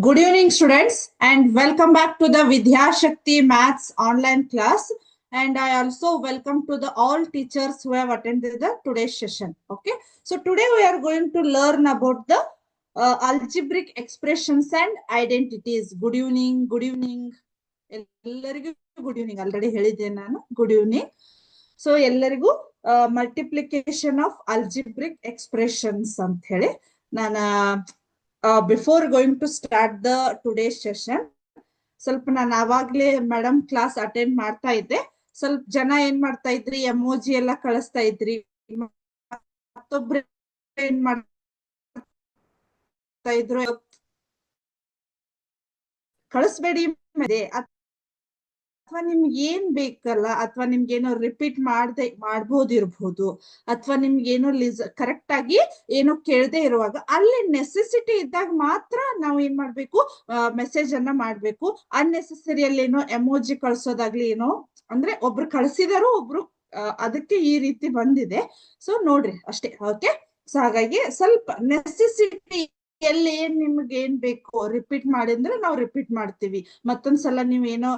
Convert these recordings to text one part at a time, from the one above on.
Good evening, students, and welcome back to the Vidya Shakti Maths online class. And I also welcome to the all teachers who have attended the today's session. Okay, so today we are going to learn about the algebraic expressions and identities. Good evening, good evening. ಎಲ್ಲರಿಗೂ good evening already ಹೇಳಿದ್ದೆ ನಾನು good evening so ಎಲ್ಲರಿಗೂ multiplication of algebraic expressions ಅಂತ ಹೇಳಿ ನಾನು before going to start the today session ಸ್ವಲ್ಪ ನಾನು ಆವಾಗ್ಲೇ ಮೇಡಮ್ ಕ್ಲಾಸ್ ಅಟೆಂಡ್ ಮಾಡ್ತಾ ಇದ್ದೆ. ಸ್ವಲ್ಪ ಜನ ಏನ್ ಮಾಡ್ತಾ ಇದ್ರಿ, ಎಮೋಜಿ ಎಲ್ಲ ಕಳಿಸ್ತಾ ಇದ್ರಿ, ಮತ್ತೊಬ್ರು ಏನ್ ಮಾಡ್ತಾ ಇದ್ರು ಕಳಿಸ್ಬೇಡಿ ಅಥವಾ ನಿಮ್ಗೆ ಏನ್ ಬೇಕಲ್ಲ, ಅಥವಾ ನಿಮ್ಗೆ ಏನೋ ರಿಪೀಟ್ ಮಾಡ್ಬೋದಿರ್ಬೋದು, ಅಥವಾ ನಿಮ್ಗೆ ಏನೋ ಕರೆಕ್ಟ್ ಆಗಿ ಏನೋ ಕೇಳದೆ ಇರುವಾಗ ಅಲ್ಲಿ ನೆಸೆಸಿಟಿ ಇದ್ದಾಗ ಮಾತ್ರ ನಾವು ಏನ್ ಮಾಡ್ಬೇಕು, ಮೆಸೇಜ್ ಅನ್ನ ಮಾಡ್ಬೇಕು. ಅನ್ನೆಸೆಸರಿ ಅಲ್ಲಿ ಏನೋ ಎಮೋಜಿ ಕಳ್ಸೋದಾಗ್ಲಿ ಏನೋ ಅಂದ್ರೆ ಒಬ್ರು ಕಳ್ಸಿದಾರು, ಒಬ್ರು ಅದಕ್ಕೆ ಈ ರೀತಿ ಬಂದಿದೆ. ಸೊ ನೋಡ್ರಿ ಅಷ್ಟೇ. ಓಕೆ, ಸೊ ಹಾಗಾಗಿ ಸ್ವಲ್ಪ ನೆಸೆಸಿಟಿ ಎಲ್ಲಿ ಏನ್ ನಿಮ್ಗೆ ಏನ್ ಬೇಕು ರಿಪೀಟ್ ಮಾಡಿ ಅಂದ್ರೆ ನಾವು ರಿಪೀಟ್ ಮಾಡ್ತೀವಿ. ಮತ್ತೊಂದ್ಸಲ ನೀವೇನೋ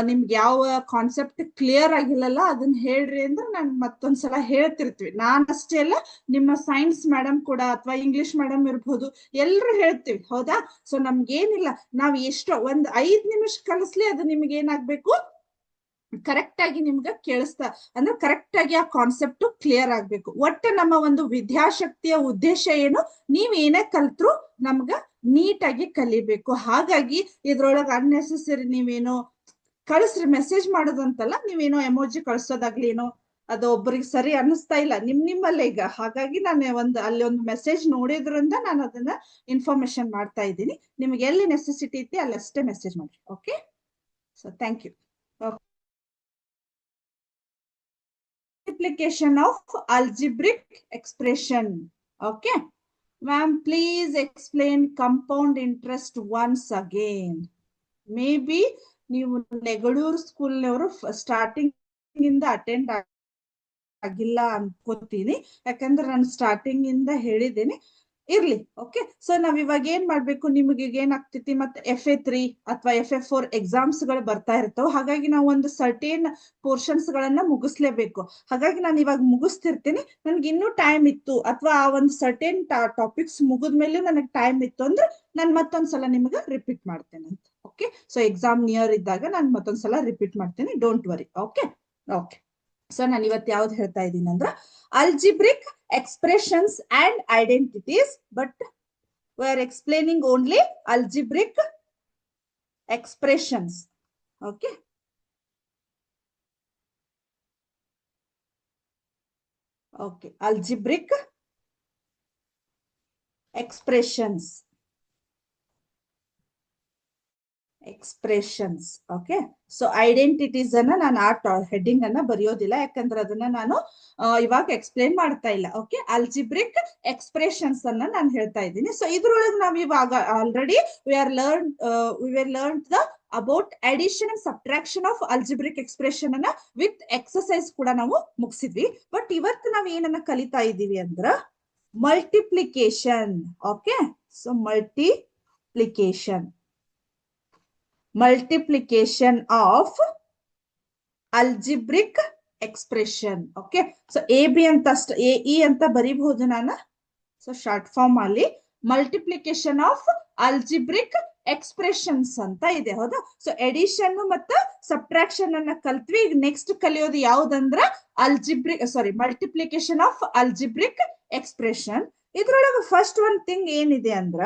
ನಿಮ್ಗೆ ಯಾವ ಕಾನ್ಸೆಪ್ಟ್ ಕ್ಲಿಯರ್ ಆಗಿಲ್ಲಲ್ಲ ಅದನ್ನ ಹೇಳ್ರಿ ಅಂದ್ರೆ ನಾನು ಮತ್ತೊಂದ್ಸಲ ಹೇಳ್ತಿರ್ತೀವಿ. ನಾನ್ ಅಷ್ಟೇ ಅಲ್ಲ, ನಿಮ್ಮ ಸೈನ್ಸ್ ಮೇಡಮ್ ಕೂಡ ಅಥವಾ ಇಂಗ್ಲಿಷ್ ಮೇಡಮ್ ಇರ್ಬೋದು, ಎಲ್ರು ಹೇಳ್ತೀವಿ. ಹೌದಾ? ಸೊ ನಮ್ಗೇನಿಲ್ಲ, ನಾವ್ ಎಷ್ಟೋ ಒಂದ್ 5 ನಿಮಿಷ ಕಲಿಸ್ಲಿ ಅದು ನಿಮ್ಗೆ ಏನಾಗ್ಬೇಕು, ಕರೆಕ್ಟ್ ಆಗಿ ನಿಮ್ಗೆ ಕೇಳಿಸ್ತಾ ಅಂದ್ರೆ ಕರೆಕ್ಟ್ ಆಗಿ ಆ ಕಾನ್ಸೆಪ್ಟ್ ಕ್ಲಿಯರ್ ಆಗ್ಬೇಕು. ಒಟ್ಟು ನಮ್ಮ ಒಂದು ವಿದ್ಯಾಶಕ್ತಿಯ ಉದ್ದೇಶ ಏನು, ನೀವ್ ಏನೇ ಕಲ್ತ್ರು ನಮ್ಗ ನೀಟಾಗಿ ಕಲಿಬೇಕು. ಹಾಗಾಗಿ ಇದ್ರೊಳಗ ಅನ್ನೆಸೆಸರಿ ನೀವೇನೋ ಕಳಿಸ್ರಿ, ಮೆಸೇಜ್ ಮಾಡೋದಂತಲ್ಲ, ನೀವೇನೋ ಎಮೋಜಿ ಕಳ್ಸೋದಾಗ್ಲಿ ಏನೋ ಅದು ಒಬ್ಬರಿಗೆ ಸರಿ ಅನ್ನಿಸ್ತಾ ಇಲ್ಲ ನಿಮ್ಮಲ್ಲೇ ಈಗ. ಹಾಗಾಗಿ ನಾನು ಅಲ್ಲಿ ಒಂದು ಮೆಸೇಜ್ ನೋಡಿದ್ರಿಂದ ನಾನು ಅದನ್ನ ಇನ್ಫಾರ್ಮೇಶನ್ ಮಾಡ್ತಾ ಇದ್ದೀನಿ. ನಿಮ್ಗೆ ಎಲ್ಲಿ ನೆಸೆಸಿಟಿ ಐತಿ ಅಲ್ಲಿ ಅಷ್ಟೇ ಮೆಸೇಜ್ ಮಾಡಿ. Okay, so thank you. Multiplication of algebraic expression. Okay, ma'am, please explain compound interest once again. Maybe ನೀವು ನೆಗಳೂರು ಸ್ಕೂಲ್ನವರು ಸ್ಟಾರ್ಟಿಂಗ್ ಇಂದ ಅಟೆಂಡ್ ಆಗಿಲ್ಲ ಅನ್ಕೋತೀನಿ, ಯಾಕಂದ್ರೆ ನಾನು ಸ್ಟಾರ್ಟಿಂಗ್ ಇಂದ ಹೇಳಿದ್ದೀನಿ. ಇರ್ಲಿ. ಓಕೆ, ಸೊ ನಾವ್ ಇವಾಗ ಏನ್ ಮಾಡ್ಬೇಕು, ನಿಮ್ಗೆ ಏನಾಗ್ತೈತಿ, ಮತ್ತೆ FA3 ಅಥವಾ FA4 ಎಕ್ಸಾಮ್ಸ್ ಗಳು ಬರ್ತಾ ಇರ್ತಾವ. ಹಾಗಾಗಿ ನಾವು ಒಂದು ಸರ್ಟೇನ್ ಪೋರ್ಷನ್ಸ್ ಗಳನ್ನ ಮುಗಿಸ್ಲೇಬೇಕು. ಹಾಗಾಗಿ ನಾನು ಇವಾಗ ಮುಗಿಸ್ತಿರ್ತೀನಿ. ನನ್ಗೆ ಇನ್ನೂ ಟೈಮ್ ಇತ್ತು ಅಥವಾ ಆ ಒಂದು ಸರ್ಟೇನ್ ಟಾಪಿಕ್ಸ್ ಮುಗಿದ್ಮೇಲೆ ನನಗೆ ಟೈಮ್ ಇತ್ತು ಅಂದ್ರೆ ನಾನು ಮತ್ತೊಂದ್ಸಲ ನಿಮ್ಗೆ ರಿಪೀಟ್ ಮಾಡ್ತೇನೆ ಅಂತ. ಓಕೆ, ಸೊ ಎಕ್ಸಾಮ್ ನಿಯರ್ ಇದ್ದಾಗ ನಾನು ಮತ್ತೊಂದ್ಸಲ ರಿಪೀಟ್ ಮಾಡ್ತೇನೆ, don't worry. Okay okay, so ನಾನು ಇವತ್ತು ಯಾವ್ದು ಹೇಳ್ತಾ ಇದ್ದೀನಿ ಅಂದ್ರೆ algebraic expressions and identities, but we are explaining only algebraic expressions. Okay, okay, algebraic expressions. Okay, so identities ಅನ್ನ ನಾನು ಆ ಹೆಡ್ಡಿಂಗ್ ಅನ್ನ ಬರೆಯೋದಿಲ್ಲ, ಯಾಕಂದ್ರೆ ಅದನ್ನ ನಾನು ಇವಾಗ ಎಕ್ಸ್ಪ್ಲೇನ್ ಮಾಡ್ತಾ ಇಲ್ಲ. ಓಕೆ, ಅಲ್ಜಿಬ್ರಿಕ್ ಎಕ್ಸ್ಪ್ರೆಷನ್ಸ್ ಅನ್ನ ನಾನು ಹೇಳ್ತಾ ಇದ್ದೀನಿ. ಸೊ ಇದ್ರೊಳಗೆ ನಾವು ಇವಾಗ already we learned about addition and subtraction of algebraic expression ಅನ್ನ ವಿತ್ ಎಕ್ಸರ್ಸೈಸ್ ಕೂಡ ನಾವು ಮುಗಿಸಿದ್ವಿ. ಬಟ್ ಇವತ್ತು ನಾವ್ ಏನನ್ನ ಕಲಿತಾ ಇದ್ದೀವಿ ಅಂದ್ರ multiplication. Okay, so multiplication of algebraic expression. Okay, so AB ಅಂತ AE ಅಂತ ಬರೀಬಹುದು ನಾನು. ಸೊ ಶಾರ್ಟ್ ಫಾರ್ಮ್ ಅಲ್ಲಿ ಮಲ್ಟಿಪ್ಲಿಕೇಶನ್ ಆಫ್ ಅಲ್ಜಿಬ್ರಿಕ್ ಎಕ್ಸ್ಪ್ರೆಷನ್ಸ್ ಅಂತ ಇದೆ. ಹೌದಾ? ಸೊ ಎಡಿಷನ್ ಮತ್ತು ಸಬ್ಟ್ರಾಕ್ಷನ್ ಅನ್ನ ಕಲ್ತ್ವಿ. ಈಗ ನೆಕ್ಸ್ಟ್ ಕಲಿಯೋದು ಯಾವ್ದಂದ್ರ ಮಲ್ಟಿಪ್ಲಿಕೇಶನ್ ಆಫ್ ಅಲ್ಜಿಬ್ರಿಕ್ ಎಕ್ಸ್ಪ್ರೆಷನ್. ಇದ್ರೊಳಗೆ ಫಸ್ಟ್ ಒನ್ ಥಿಂಗ್ ಏನಿದೆ ಅಂದ್ರ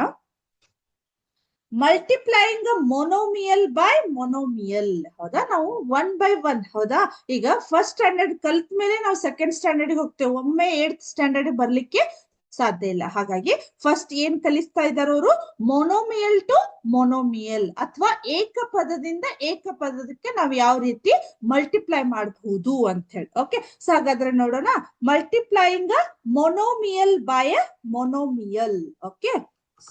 ಮಲ್ಟಿಪ್ಲೈಯಿಂಗ್ ಮೊನೋಮಿಯಲ್ ಬೈ ಮೊನೋಮಿಯಲ್. ಹೌದಾ? ನಾವು 1 by 1. ಹೌದಾ? ಈಗ ಫಸ್ಟ್ ಸ್ಟ್ಯಾಂಡರ್ಡ್ ಕಲ್ತ ಮೇಲೆ ನಾವು ಸೆಕೆಂಡ್ ಸ್ಟ್ಯಾಂಡರ್ಡ್ ಹೋಗ್ತೇವೆ, ಒಮ್ಮೆ 8th ಸ್ಟ್ಯಾಂಡರ್ಡ್ ಬರ್ಲಿಕ್ಕೆ ಸಾಧ್ಯ ಇಲ್ಲ. ಹಾಗಾಗಿ ಫಸ್ಟ್ ಏನ್ ಕಲಿಸ್ತಾ ಇದ್ದಾರೆ ಅವರು, ಮೊನೋಮಿಯಲ್ ಟು ಮೊನೋಮಿಯಲ್ ಅಥವಾ ಏಕಪದದಿಂದ ಏಕಪದಕ್ಕೆ ನಾವು ಯಾವ ರೀತಿ ಮಲ್ಟಿಪ್ಲೈ ಮಾಡಬಹುದು ಅಂತ ಹೇಳಿ. ಓಕೆ, ಸೊ ಹಾಗಾದ್ರೆ ನೋಡೋಣ. Multiplying monomial by a monomial. Okay,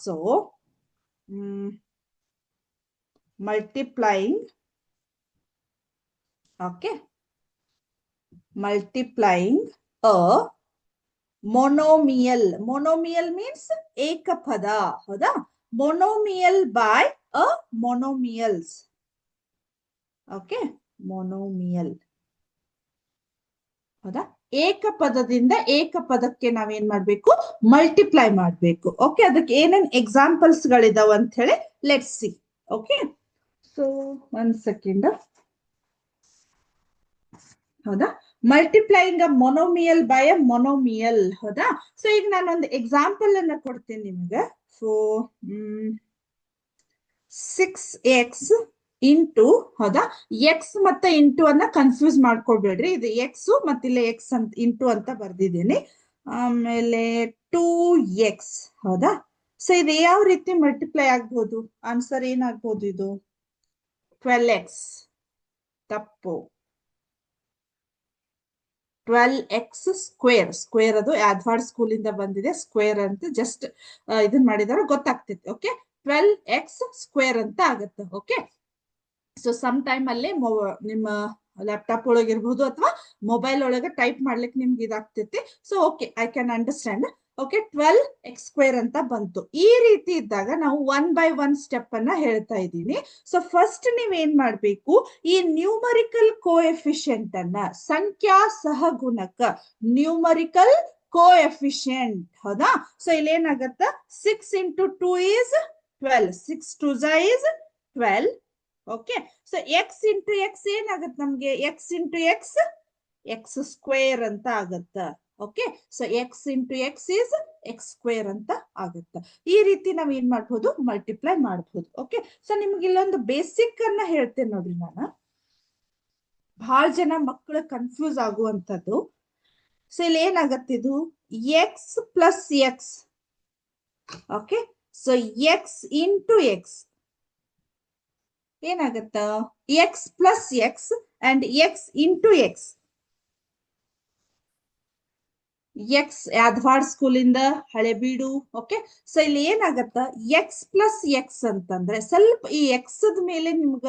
so multiplying a monomial means ಏಕಪದ. ಹೌದಾ? monomial by a monomials. Okay, monomial. ಹೌದಾ, ಏಕಪದದಿಂದ ಏಕಪದಕ್ಕೆ ನಾವೇನ್ ಮಾಡ್ಬೇಕು, ಮಲ್ಟಿಪ್ಲೈ ಮಾಡ್ಬೇಕು. ಓಕೆ, ಅದಕ್ಕೆ ಏನೇನ್ ಎಕ್ಸಾಂಪಲ್ಸ್ ಗಳಿದಾವ ಅಂತ ಹೇಳಿ let's see. Okay, so 1 second. ಹೌದಾ, multiplying a monomial by a ಮೊನೋಮಿಯಲ್. ಹೌದಾ, ಸೊ ಈಗ ನಾನೊಂದು ಎಕ್ಸಾಂಪಲ್ ಅನ್ನ ಕೊಡ್ತೀನಿ ನಿಮ್ಗೆ. ಸೊ 6x ಇಂಟು, ಹೌದಾ, ಎಕ್ಸ್ ಮತ್ತೆ ಇಂಟು ಅನ್ನ ಕನ್ಫ್ಯೂಸ್ ಮಾಡ್ಕೊಳ್ಬೇಡ್ರಿ. ಇದು ಎಕ್ಸ್ ಮತ್ತಿಲ್ಲ ಎಕ್ಸ್ ಅಂತ ಇಂಟು ಅಂತ ಬರ್ದಿದ್ದೀನಿ. ಆಮೇಲೆ 2x. ಹೌದಾ, ಸೊ ಇದು ಯಾವ ರೀತಿ ಮಲ್ಟಿಪ್ಲೈ ಆಗ್ಬೋದು? ಆನ್ಸರ್ ಏನಾಗ್ಬೋದು? ಇದು 12x. ತಪ್ಪು. 12x square. ಸ್ಕ್ವೇರ್ ಅದು ಯಾದವಾಡ ಸ್ಕೂಲ್ ಇಂದ ಬಂದಿದೆ. ಸ್ಕ್ವೇರ್ ಅಂತ ಜಸ್ಟ್ ಇದನ್ ಮಾಡಿದಾರೆ, ಗೊತ್ತಾಗ್ತೈತಿ. ಓಕೆ, 12x ಸ್ಕ್ವೇರ್ ಅಂತ ಆಗುತ್ತೆ. ಓಕೆ, ಸೊ ಸಮ್ ಟೈಮ್ ಅಲ್ಲಿ ನಿಮ್ಮ ಲ್ಯಾಪ್ಟಾಪ್ ಒಳಗಿರ್ಬಹುದು ಅಥವಾ ಮೊಬೈಲ್ ಒಳಗೆ ಟೈಪ್ ಮಾಡ್ಲಿಕ್ಕೆ ನಿಮ್ಗೆ ಇದಾಗ್ತೈತಿ. So okay, I can understand. Okay, 12x square ಅಂತ ಬಂತು. ಈ ರೀತಿ ಇದ್ದಾಗ ನಾವು 1 by 1 ಸ್ಟೆಪ್ ಅನ್ನ ಹೇಳ್ತಾ ಇದ್ದೀನಿ. ಸೊ ಫಸ್ಟ್ ನೀವ್ ಏನ್ ಮಾಡ್ಬೇಕು, ಈ ನ್ಯೂಮರಿಕಲ್ ಕೋಎಫಿಷಿಯಂಟ್ ಅನ್ನ, ಸಂಖ್ಯಾ ಸಹಗುಣಕ, ನ್ಯೂಮರಿಕಲ್ ಕೋಎಫಿಷಿಯಂಟ್. ಹೌದಾ, ಸೊ ಇಲ್ಲಿ ಏನಾಗತ್ತ, 6 into 2 is 12. 6 2s is 12. Okay, so x into X ಏನಾಗತ್ತೆ ನಮ್ಗೆ? X into x x square ಅಂತ ಆಗತ್ತ. Okay, so x into X is X square ಅಂತ ಆಗುತ್ತೆ. ಈ ರೀತಿ ನಾವ್ ಏನ್ ಮಾಡ್ಬೋದು, ಮಲ್ಟಿಪ್ಲೈ ಮಾಡ್ಬೋದು. ಓಕೆ, ಸೊ ನಿಮ್ಗೆ ಇಲ್ಲೊಂದು ಬೇಸಿಕ್ ಅನ್ನ ಹೇಳ್ತೇನೆ ನೋಡ್ರಿ ನಾನು. ಬಹಳ ಜನ ಮಕ್ಕಳು ಕನ್ಫ್ಯೂಸ್ ಆಗುವಂತದ್ದು. ಸೊ ಇಲ್ಲಿ ಏನಾಗತ್ತಿದು, x plus x. Okay, so x into x ಏನಾಗತ್ತ, x plus x and x into x. X Yadawad school ಇಂದ ಹಳೆಬೀಡು. ಓಕೆ, ಸೊ ಇಲ್ಲಿ ಏನಾಗತ್ತ, ಎಕ್ಸ್ ಪ್ಲಸ್ ಎಕ್ಸ್ ಅಂತಂದ್ರೆ ಸ್ವಲ್ಪ ಈ ಎಕ್ಸ್ ಮೇಲೆ ನಿಮ್ಗ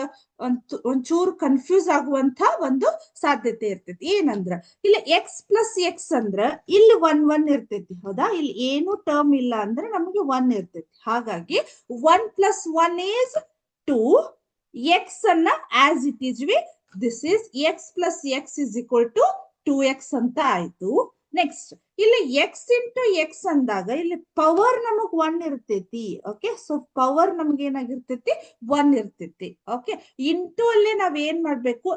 ಒಂಚೂರು ಕನ್ಫ್ಯೂಸ್ ಆಗುವಂತ ಒಂದು ಸಾಧ್ಯತೆ ಇರ್ತೈತಿ. ಏನಂದ್ರ ಇಲ್ಲಿ ಎಕ್ಸ್ ಪ್ಲಸ್ ಎಕ್ಸ್ ಅಂದ್ರ ಇಲ್ಲಿ 1 1 ಇರ್ತೈತಿ. ಹೌದಾ, ಇಲ್ಲಿ ಏನು ಟರ್ಮ್ ಇಲ್ಲ ಅಂದ್ರೆ ನಮಗೆ 1 ಇರ್ತೈತಿ. ಹಾಗಾಗಿ 1 plus 1 is 2. ಎಕ್ಸ್ ಅನ್ನ as it is this is x plus x is equal to 2x ಅಂತ ಆಯ್ತು. ನೆಕ್ಸ್ಟ್ ಇಲ್ಲಿ ಎಕ್ಸ್ ಇಂಟು ಎಕ್ಸ್ ಅಂದಾಗ ಇಲ್ಲಿ ಪವರ್ ನಮಗ್ 1 ಇರ್ತೈತಿ. ಓಕೆ, ಸೊ ಪವರ್ ನಮ್ಗೆ ಏನಾಗಿರ್ತೈತಿ, 1 ಇರ್ತೈತಿ. ಓಕೆ, ಇಂಟು ಅಲ್ಲೇ ನಾವ್ ಏನ್ ಮಾಡ್ಬೇಕು,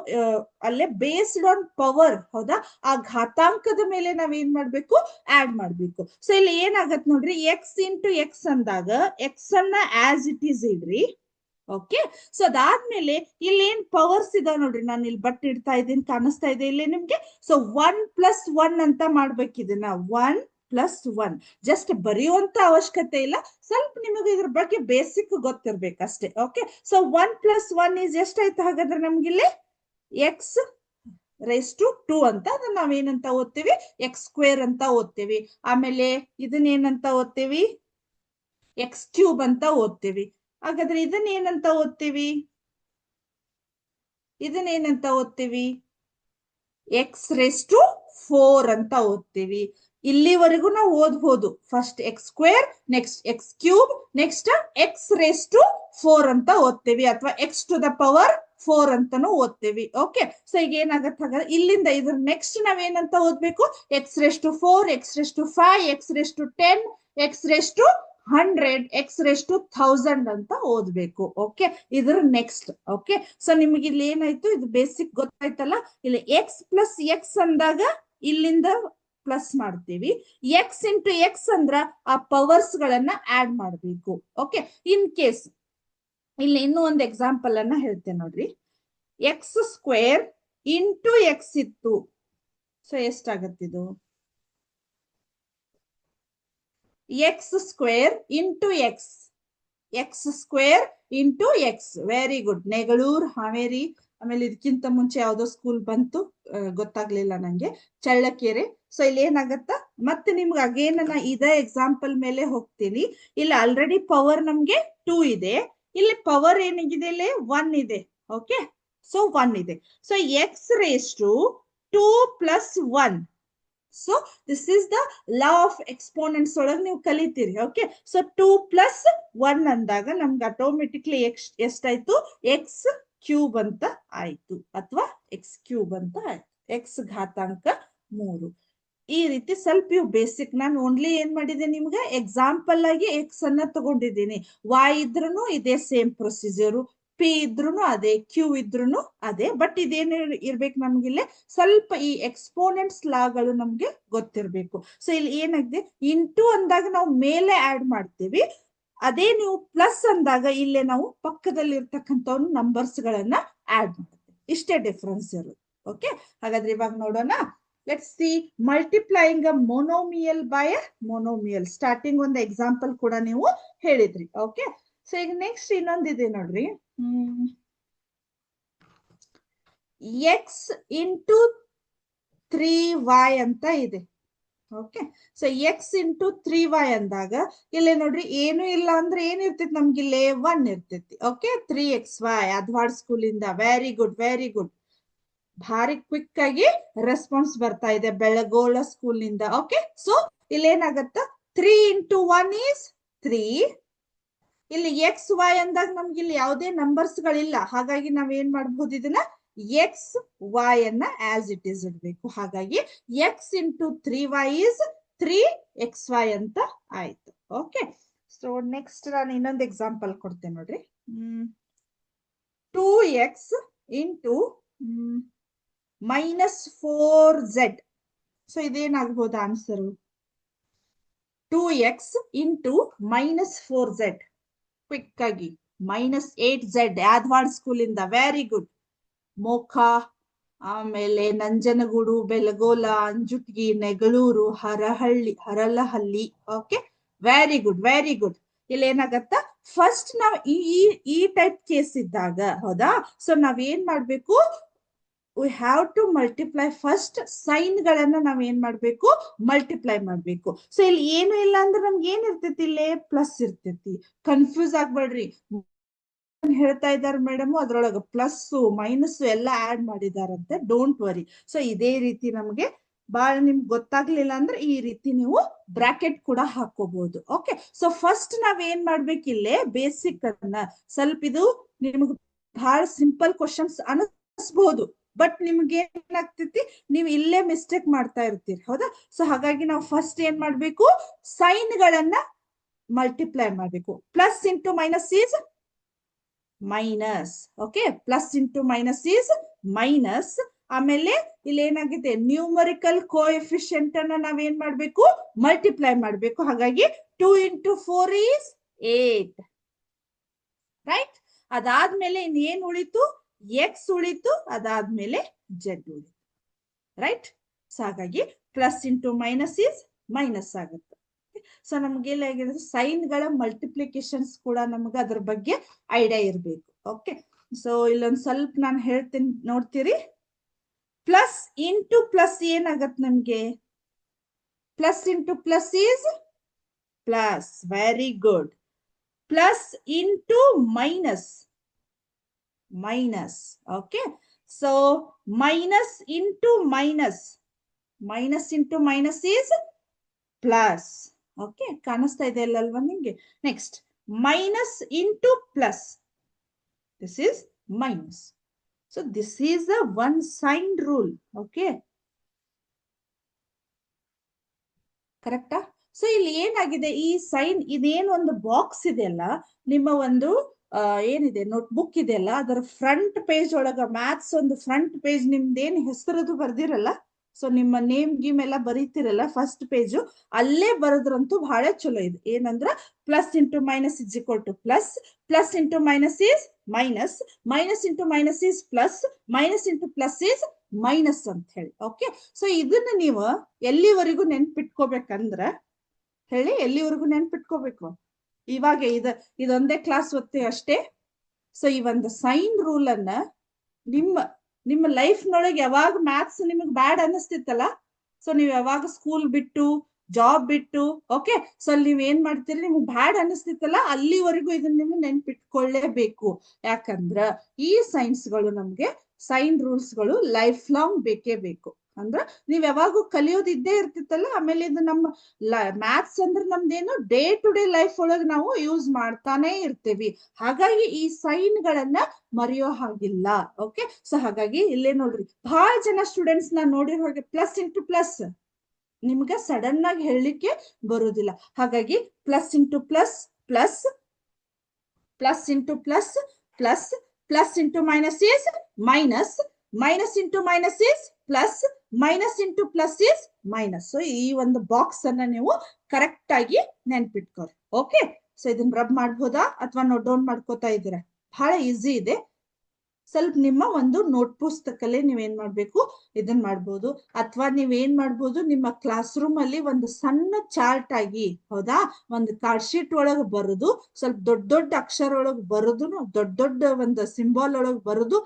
ಅಲ್ಲೇ ಬೇಸ್ಡ್ ಆನ್ ಪವರ್. ಹೌದಾ, ಆ ಘಾತಾಂಕದ ಮೇಲೆ ನಾವ್ ಏನ್ ಮಾಡ್ಬೇಕು, ಆಡ್ ಮಾಡ್ಬೇಕು. ಸೊ ಇಲ್ಲಿ ಏನಾಗತ್ ನೋಡ್ರಿ, ಎಕ್ಸ್ ಇಂಟು ಎಕ್ಸ್ ಅಂದಾಗ ಎಕ್ಸ್ ಅನ್ನ ಆಸ್ ಇಟ್ ಈಸ್ ಇಡ್ರಿ. ಓಕೆ, ಸೊ ಅದಾದ್ಮೇಲೆ ಇಲ್ಲಿ ಏನ್ ಪವರ್ಸ್ ಇದಾವ ನೋಡ್ರಿ, ನಾನು ಇಲ್ಲಿ ಬಟ್ ಇಡ್ತಾ ಇದ್ದೀನಿ, ಕಾಣಿಸ್ತಾ ಇದೆ ಇಲ್ಲಿ ನಿಮ್ಗೆ. ಸೊ 1 plus 1 ಅಂತ ಮಾಡ್ಬೇಕಿದನ್ನ. 1 plus 1 ಜಸ್ಟ್ ಬರೆಯುವಂತ ಅವಶ್ಯಕತೆ ಇಲ್ಲ, ಸ್ವಲ್ಪ ನಿಮಗೆ ಇದ್ರ ಬಗ್ಗೆ ಬೇಸಿಕ್ ಗೊತ್ತಿರ್ಬೇಕಷ್ಟೇ. ಓಕೆ, ಸೊ 1 plus 1 is ಎಷ್ಟಾಯ್ತು ಹಾಗಾದ್ರೆ ನಮ್ಗಿಲ್ಲಿ ಎಕ್ಸ್ ರೇಸ್ ಟು 2 ಅಂತ. ಅದನ್ನ ನಾವೇನಂತ ಓದ್ತೀವಿ, ಎಕ್ಸ್ ಸ್ಕ್ವೇರ್ ಅಂತ ಓದ್ತೀವಿ. ಆಮೇಲೆ ಇದನ್ನ ಏನಂತ ಓದ್ತೀವಿ, ಎಕ್ಸ್ ಕ್ಯೂಬ್ ಅಂತ ಓದ್ತೀವಿ. ಹಾಗಾದ್ರೆ ಇದನ್ನ ಏನಂತ ಓದ್ತೀವಿ, ಇದನ್ನೇನಂತ ಓದ್ತೀವಿ, ಎಕ್ಸ್ ರೇಸ್ ಟು 4 ಅಂತ ಓದ್ತೀವಿ. ಇಲ್ಲಿವರೆಗೂ ನಾವು ಓದ್ಬೋದು. First x square, next x cube, next x raise to 4 ಅಂತ ಓದ್ತೀವಿ, ಅಥವಾ ಎಕ್ಸ್ ಟು ದ ಪವರ್ 4 ಅಂತಾನು ಓದ್ತೀವಿ. ಓಕೆ, ಸೊ ಈಗ ಏನಾಗತ್ತೆ ಹಾಗಾದ್ರೆ ಇಲ್ಲಿಂದ ಇದ್ರ ನೆಕ್ಸ್ಟ್ ನಾವೇನಂತ ಓದ್ಬೇಕು, x raise to 4, x raise to 5, x raise to 10, x raise to 100, x raise to 1000 ಅಂತ ಓದ್ಬೇಕು. ಓಕೆ, ಇದ್ರ ನೆಕ್ಸ್ಟ್. ಓಕೆ, ಸೊ ನಿಮಗೆ ಇಲ್ಲಿ ಏನಾಯ್ತು, ಇದು ಬೇಸಿಕ್ ಗೊತ್ತಾಯ್ತಲ್ಲ. ಇಲ್ಲಿ ಎಕ್ಸ್ ಪ್ಲಸ್ ಎಕ್ಸ್ ಅಂದಾಗ ಇಲ್ಲಿಂದ ಪ್ಲಸ್ ಮಾಡ್ತೀವಿ. ಎಕ್ಸ್ ಇಂಟು ಎಕ್ಸ್ ಅಂದ್ರ ಆ ಪವರ್ಸ್ ಗಳನ್ನ ಆಡ್ ಮಾಡ್ಬೇಕು. ಓಕೆ, ಇನ್ ಕೇಸ್ ಇಲ್ಲಿ ಇನ್ನೂ ಒಂದು ಎಕ್ಸಾಂಪಲ್ ಅನ್ನ ಹೇಳ್ತೇನೆ ನೋಡ್ರಿ. ಎಕ್ಸ್ ಸ್ಕ್ವೇರ್ ಇಂಟು ಎಕ್ಸ್ ಇತ್ತು. ಸೊ ಎಷ್ಟಾಗತ್ತಿದು, x square into x. X square into x. Very good. Negalur, Haveri, ಆಮೇಲೆ ಇದಕ್ಕಿಂತ ಮುಂಚೆ ಯಾವ್ದೋ ಸ್ಕೂಲ್ ಬಂತು, ಗೊತ್ತಾಗ್ಲಿಲ್ಲ ನಂಗೆ, ಚಳ್ಳಕೆರೆ. ಸೊ ಇಲ್ಲಿ ಏನಾಗತ್ತ, ಮತ್ತೆ ನಿಮ್ಗೆ ಅಗೇನ್ ನಾ ಇದೇ ಎಕ್ಸಾಂಪಲ್ ಮೇಲೆ ಹೋಗ್ತೀನಿ. ಇಲ್ಲಿ ಆಲ್ರೆಡಿ ಪವರ್ ನಮ್ಗೆ 2 ಇದೆ, ಇಲ್ಲಿ ಪವರ್ ಏನಿದೆ, ಇಲ್ಲಿ 1 ಇದೆ. ಓಕೆ, ಸೊ 1 ಇದೆ. So x raise to 2 plus 1. So this is the law of exponents ಒಳಗೆ ನೀವು ಕಲಿತೀರಿ. ಓಕೆ, ಸೊ 2 + 1 ಅಂದಾಗ ನಮ್ಗೆ ಆಟೋಮೆಟಿಕ್ಲಿ ಎಷ್ಟಾಯ್ತು, ಎಕ್ಸ್ ಕ್ಯೂಬ್ ಅಂತ ಆಯ್ತು, ಅಥವಾ ಎಕ್ಸ್ ಕ್ಯೂಬ್ ಅಂತ ಆಯ್ತು, ಎಕ್ಸ್ ಘಾತಾಂಕ 3. ಈ ರೀತಿ ಸ್ವಲ್ಪ ಇವು ಬೇಸಿಕ್. ನಾನು ಓನ್ಲಿ ಏನ್ ಮಾಡಿದ್ದೀನಿ, ನಿಮ್ಗೆ ಎಕ್ಸಾಂಪಲ್ ಆಗಿ ಎಕ್ಸ್ ಅನ್ನ ತಗೊಂಡಿದ್ದೀನಿ. ವಾಯ್ ಇದ್ರೂ ಇದೇ ಸೇಮ್ ಪ್ರೊಸೀಜರು, ಪಿ ಇದ್ರೂ ಅದೇ, ಕ್ಯೂ ಇದ್ರೂ ಅದೇ. ಬಟ್ ಇದೇನು ಇರ್ಬೇಕು ನಮ್ಗಿಲ್ಲೇ ಸ್ವಲ್ಪ ಈ ಎಕ್ಸ್ಪೋನೆಂಟ್ಸ್ ಲಾಗಳು ನಮ್ಗೆ ಗೊತ್ತಿರ್ಬೇಕು. ಸೊ ಇಲ್ಲಿ ಏನಾಗಿದೆ, ಇಂಟು ಅಂದಾಗ ನಾವು ಮೇಲೆ ಆಡ್ ಮಾಡ್ತೀವಿ, ಅದೇ ನೀವು ಪ್ಲಸ್ ಅಂದಾಗ ಇಲ್ಲೇ ನಾವು ಪಕ್ಕದಲ್ಲಿ ಇರ್ತಕ್ಕಂಥ ನಂಬರ್ಸ್ ಗಳನ್ನ ಆಡ್ ಮಾಡ್ತೀವಿ. ಇಷ್ಟೇ ಡಿಫ್ರೆನ್ಸ್ ಇರೋದು. ಓಕೆ, ಹಾಗಾದ್ರೆ ಇವಾಗ ನೋಡೋಣ. Let's see multiplying a monomial by a monomial. Starting ಒಂದು ಎಕ್ಸಾಂಪಲ್ ಕೂಡ ನೀವು ಹೇಳಿದ್ರಿ. ಓಕೆ, ಸೊ ಈಗ ನೆಕ್ಸ್ಟ್ ಇನ್ನೊಂದಿದೆ ನೋಡ್ರಿ. ಎಕ್ಸ್ ಇಂಟು 3y ಅಂತ ಇದೆ. Okay, so x into 3y ಅಂದಾಗ ಇಲ್ಲಿ ನೋಡ್ರಿ ಏನು ಇಲ್ಲ ಅಂದ್ರೆ ಏನಿರ್ತೈತಿ ನಮ್ಗಿಲ್ಲೇ 1 ಇರ್ತೈತಿ. ಓಕೆ, 3xy ಅದ್ವಾಡ್ ಸ್ಕೂಲಿಂದ. Very good, very good. ಭಾರಿ ಕ್ವಿಕ್ ಆಗಿ ರೆಸ್ಪಾನ್ಸ್ ಬರ್ತಾ ಇದೆ ಬೆಳಗೋಳ ಸ್ಕೂಲ್ ನಿಂದ. ಓಕೆ, ಸೊ ಇಲ್ಲಿ ಏನಾಗತ್ತ, 3 ಇಂಟು 1 ಈಸ್ 3. ಇಲ್ಲಿ ಎಕ್ಸ್ ವೈ ಅಂದಾಗ ನಮ್ಗೆ ಇಲ್ಲಿ ಯಾವುದೇ ನಂಬರ್ಸ್ ಗಳಿಲ್ಲ, ಹಾಗಾಗಿ ನಾವ್ ಏನ್ ಮಾಡ್ಬೋದು, ಇದನ್ನ ಎಕ್ಸ್ ವೈ ಅನ್ನ ಆಸ್ ಇಟ್ ಈಸ್ ಇಡ್ಬೇಕು. ಹಾಗಾಗಿ X into 3y is 3xy ಅಂತ ಆಯ್ತು. ಓಕೆ, ಸೊ ನೆಕ್ಸ್ಟ್ ನಾನು ಇನ್ನೊಂದು ಎಕ್ಸಾಂಪಲ್ ಕೊಡ್ತೇನೆ ನೋಡ್ರಿ. 2x into -4z. ಸೊ ಇದೇನಾಗ್ಬೋದು answer, 2x into -4z. Quick ಆಗಿ -8z ಯಾದವಾಡ ಸ್ಕೂಲಿಂದ. Very good. ಮೋಖಾ, ಆಮೇಲೆ Nanjangud, Belagola, Anjutagi, Negalur, Haralahalli. Okay, very good, very good. ಇಲ್ಲಿ ಏನಾಗತ್ತ, ಫಸ್ಟ್ ನಾವ್ ಈ ಟೈಪ್ ಕೇಸ್ ಇದ್ದಾಗ, ಹೌದಾ, ಸೊ ನಾವ್ ಏನ್ ಮಾಡ್ಬೇಕು, we have to multiply. First sign ಗಳನ್ನ ನಾವ್ ಏನ್ ಮಾಡ್ಬೇಕು, ಮಲ್ಟಿಪ್ಲೈ ಮಾಡ್ಬೇಕು. ಸೊ ಇಲ್ಲಿ ಏನು ಇಲ್ಲ ಅಂದ್ರೆ ನಮ್ಗೆ ಏನ್ ಇರ್ತೈತಿ, ಇಲ್ಲೇ ಪ್ಲಸ್ ಇರ್ತೈತಿ. ಕನ್ಫ್ಯೂಸ್ ಆಗ್ಬೇಡ್ರಿ, ಹೇಳ್ತಾ ಇದ್ದಾರೆ ಮೇಡಮ್ ಅದ್ರೊಳಗ ಪ್ಲಸ್ ಮೈನಸ್ ಎಲ್ಲ ಆಡ್ ಮಾಡಿದಾರಂತೆ. Don't worry. ಸೊ ಇದೇ ರೀತಿ ನಮ್ಗೆ ಬಾಳ ನಿಮ್ಗೆ ಗೊತ್ತಾಗ್ಲಿಲ್ಲ ಅಂದ್ರೆ ಈ ರೀತಿ ನೀವು ಬ್ರಾಕೆಟ್ ಕೂಡ ಹಾಕೋಬಹುದು. ಓಕೆ, ಸೊ ಫಸ್ಟ್ ನಾವ್ ಏನ್ ಮಾಡ್ಬೇಕು, ಇಲ್ಲೇ ಬೇಸಿಕ್ ಅನ್ನ ಸ್ವಲ್ಪ, ಇದು ನಿಮ್ಗೆ ಬಹಳ ಸಿಂಪಲ್ ಕ್ವಶನ್ಸ್ ಅನಿಸ್ಬಹುದು, ಬಟ್ ನಿಮ್ಗೆ ಏನಾಗ್ತೈತಿ, ನೀವು ಇಲ್ಲೇ ಮಿಸ್ಟೇಕ್ ಮಾಡ್ತಾ ಇರ್ತೀರಿ. ಹೌದಾ, ಸೊ ಹಾಗಾಗಿ ನಾವು ಫಸ್ಟ್ ಏನ್ ಮಾಡ್ಬೇಕು, ಸೈನ್ ಗಳನ್ನ ಮಲ್ಟಿಪ್ಲೈ ಮಾಡ್ಬೇಕು. Plus into minus is minus. Okay, plus into minus is minus. ಆಮೇಲೆ ಇಲ್ಲಿ ಏನಾಗಿದೆ, ನ್ಯೂಮರಿಕಲ್ ಕೋಎಫಿಷಿಯಂಟ್ ಅನ್ನ ನಾವೇನ್ ಮಾಡ್ಬೇಕು, ಮಲ್ಟಿಪ್ಲೈ ಮಾಡ್ಬೇಕು. ಹಾಗಾಗಿ 2 ಇಂಟು 4 ಈಸ್ 8. ರೈಟ್, ಅದಾದ್ಮೇಲೆ ಇನ್ನೇನ್ ಉಳಿತು, ಎಕ್ಸ್ ಉಳಿತು, ಅದಾದ್ಮೇಲೆ ಜೆಡ್ ಉಳಿತು. ರೈಟ್, ಸೊ ಹಾಗಾಗಿ plus into minus is minus ಆಗುತ್ತೆ. ಸೊ ನಮ್ಗೆ ಸೈನ್ ಗಳ ಮಲ್ಟಿಪ್ಲಿಕೇಶನ್ಸ್ ಕೂಡ ನಮ್ಗೆ ಅದ್ರ ಬಗ್ಗೆ ಐಡಿಯಾ ಇರ್ಬೇಕು. ಓಕೆ, ಸೊ ಇಲ್ಲೊಂದ್ ಸ್ವಲ್ಪ ನಾನು ಹೇಳ್ತೀನಿ ನೋಡ್ತೀರಿ. ಪ್ಲಸ್ ಇಂಟು ಪ್ಲಸ್ ಏನಾಗತ್ ನಮ್ಗೆ, plus into plus is plus. Very good. Plus into minus minus. Okay, so minus into minus, minus into minus is plus. Okay, ಕಾಣಿಸ್ತಾ ಇದೆ ಅಲ್ವಾ ನಿಮ್ಗೆ. Next minus into plus, this is minus. So this is a one sine rule. Okay, ಕರೆಕ್ಟಾ? So ಇಲ್ಲಿ ಏನಾಗಿದೆ, ಈ sign ಇದೇನು ಒಂದು ಬಾಕ್ಸ್ ಇದೆಯಲ್ಲ, ನಿಮ್ಮ ಒಂದು ಏನಿದೆ ನೋಟ್ಬುಕ್ ಇದೆಯಲ್ಲ, ಅದರ ಫ್ರಂಟ್ ಪೇಜ್ ಒಳಗ ಮ್ಯಾಥ್ಸ್ ಒಂದು ಫ್ರಂಟ್ ಪೇಜ್ ನಿಮ್ದೇನ್ ಹೆಸರದು ಬರ್ದಿರಲ್ಲ, ಸೊ ನಿಮ್ಮ ನೇಮ್ ಗೀಮ್ ಎಲ್ಲ ಬರೀತಿರಲ್ಲ, ಫಸ್ಟ್ ಪೇಜು ಅಲ್ಲೇ ಬರದ್ರಂತೂ ಬಹಳ ಚಲೋ ಇದೆ. ಏನಂದ್ರ plus into minus is equal to plus, plus into minus is minus, minus into minus is plus, minus into plus is minus ಅಂತ ಹೇಳಿ. ಓಕೆ, ಸೊ ಇದನ್ನ ನೀವು ಎಲ್ಲಿವರೆಗೂ ನೆನ್ಪಿಟ್ಕೋಬೇಕಂದ್ರ ಹೇಳಿ, ಎಲ್ಲಿವರೆಗೂ ನೆನ್ಪಿಟ್ಕೋಬೇಕು, ಇವಾಗ ಇದೊಂದೇ ಕ್ಲಾಸ್ ಓದ್ತೇವೆ ಅಷ್ಟೇ. ಸೊ ಈ ಒಂದು ಸೈನ್ ರೂಲ್ ಅನ್ನ ನಿಮ್ಮ ಲೈಫ್ ನೊಳಗೆ ಯಾವಾಗ ಮ್ಯಾಥ್ಸ್ ನಿಮಗ್ ಬ್ಯಾಡ್ ಅನಿಸ್ತಿತ್ತಲ್ಲ, ಸೊ ನೀವ್ ಯಾವಾಗ ಸ್ಕೂಲ್ ಬಿಟ್ಟು ಜಾಬ್ ಬಿಟ್ಟು, ಓಕೆ, ಸೊ ಅಲ್ಲಿ ನೀವ್ ಏನ್ ಮಾಡ್ತೀರಿ, ನಿಮ್ಗೆ ಬ್ಯಾಡ್ ಅನಿಸ್ತಿತ್ತಲ್ಲ, ಅಲ್ಲಿವರೆಗೂ ಇದನ್ನ ನೀವು ನೆನ್ಪಿಟ್ಕೊಳ್ಳೇಬೇಕು. ಯಾಕಂದ್ರ ಈ ಸೈನ್ಸ್ ಗಳು ನಮ್ಗೆ, ಸೈನ್ ರೂಲ್ಸ್ ಗಳು ಲೈಫ್ ಲಾಂಗ್ ಬೇಕೇ ಬೇಕು. ಅಂದ್ರ ನೀವ್ ಯಾವಾಗೂ ಕಲಿಯೋದು ಇದ್ದೇ ಇರ್ತಿತ್ತಲ್ಲ. ಆಮೇಲೆ ಇದು ನಮ್ಮ ಮ್ಯಾಥ್ಸ್ ಅಂದ್ರೆ ನಮ್ದೇನು ಡೇ ಟು ಡೇ ಲೈಫ್ ಒಳಗೆ ನಾವು ಯೂಸ್ ಮಾಡ್ತಾನೆ ಇರ್ತೀವಿ. ಹಾಗಾಗಿ ಈ ಸೈನ್ ಗಳನ್ನ ಮರೆಯೋ ಹಾಗಿಲ್ಲ. ಓಕೆ, ಸೊ ಹಾಗಾಗಿ ಇಲ್ಲೇ ನೋಡ್ರಿ, ಬಹಳ ಜನ ಸ್ಟೂಡೆಂಟ್ಸ್ ನಾ ನೋಡಿರೋ ಹಾಗೆ ಪ್ಲಸ್ ಇಂಟು ಪ್ಲಸ್ ನಿಮ್ಗೆ ಸಡನ್ ಆಗಿ ಹೇಳಲಿಕ್ಕೆ ಬರುದಿಲ್ಲ. ಹಾಗಾಗಿ plus into plus plus, plus into plus plus, plus into minus is minus, minus into minus is plus, minus into plus is minus. So ಈ ಒಂದು ಬಾಕ್ಸ್ ಅನ್ನ ನೀವು ಕರೆಕ್ಟ್ ಆಗಿ ನೆನ್ಪಿಟ್ಕೋರಿ. ಓಕೆ, ಸೊ ಇದನ್ನ ರಬ್ ಮಾಡ್ಬೋದಾ ಅಥವಾ ನೋಟ್ ಡೌನ್ ಮಾಡ್ಕೋತಾ ಇದ್ದೀರಾ? ಬಹಳ ಈಸಿ ಇದೆ. ಸ್ವಲ್ಪ ನಿಮ್ಮ ಒಂದು ನೋಟ್ ಪುಸ್ತಕಲ್ಲೇ ನೀವೇನ್ ಮಾಡ್ಬೇಕು, ಇದನ್ ಮಾಡ್ಬೋದು. ಅಥವಾ ನೀವೇನ್ ಮಾಡ್ಬೋದು, ನಿಮ್ಮ ಕ್ಲಾಸ್ ರೂಮ್ ಅಲ್ಲಿ ಒಂದು ಸಣ್ಣ ಚಾರ್ಟ್ ಆಗಿ, ಹೌದಾ, ಒಂದು ಕಾರ್ಡ್ ಶೀಟ್ ಒಳಗೆ ಬರುದು, ಸ್ವಲ್ಪ ದೊಡ್ಡ ದೊಡ್ಡ ಅಕ್ಷರ ಒಳಗೆ ಬರುದು, ದೊಡ್ಡ ದೊಡ್ಡ ಒಂದು ಸಿಂಬಾಲ್ ಒಳಗೆ ಬರುದು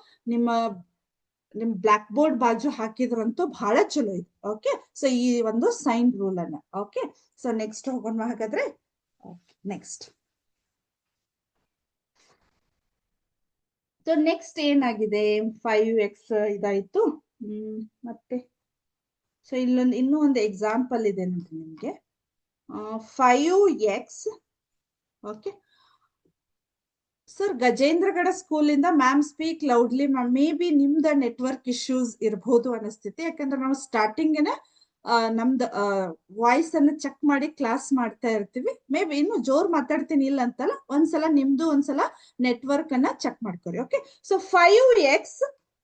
ನಿಮ್ ಬ್ಲಾಕ್ ಬೋರ್ಡ್ ಬಾಜು ಹಾಕಿದ್ರಂತೂ ಬಹಳ ಚಲೋ ಇದೆ. ಓಕೆ, ಸೊ ಈ ಒಂದು ಸೈನ್ ರೂಲ್ ಅನ್ನ. ಓಕೆ, ಸೊ ನೆಕ್ಸ್ಟ್ ಹೋಗೋಣ ಹಾಗಾದ್ರೆ. ನೆಕ್ಸ್ಟ್ ಸೊ ನೆಕ್ಸ್ಟ್ ಏನಾಗಿದೆ, 5x ಇದಾಯ್ತು. ಮತ್ತೆ ಸೊ ಇನ್ನೂ ಒಂದು ಎಕ್ಸಾಂಪಲ್ ಇದೆ ನೋಡ್ರಿ ನಿಮ್ಗೆ. 5x. ಓಕೆ ಸರ್, ಗಜೇಂದ್ರಗಡ ಸ್ಕೂಲಿಂದ ma'am speak loudly ma'am. May be ನಿಮ್ದ ನೆಟ್ವರ್ಕ್ ಇಶ್ಯೂಸ್ ಇರಬಹುದು ಅನಿಸ್ತೈತಿ. ಯಾಕಂದ್ರೆ ನಾವು ಸ್ಟಾರ್ಟಿಂಗ್ ನಮ್ದು ವಾಯ್ಸ್ ಅನ್ನು ಚೆಕ್ ಮಾಡಿ ಕ್ಲಾಸ್ ಮಾಡ್ತಾ ಇರ್ತೀವಿ. ಮೇ ಬಿ ಇನ್ನು ಜೋರ್ ಮಾತಾಡ್ತೀನಿ ಇಲ್ಲ ಅಂತಲ್ಲ, ಒಂದ್ಸಲ ನಿಮ್ದು ಒಂದ್ಸಲ ನೆಟ್ವರ್ಕ್ ಅನ್ನ ಚೆಕ್ ಮಾಡ್ಕೊರಿ. Okay, so 5x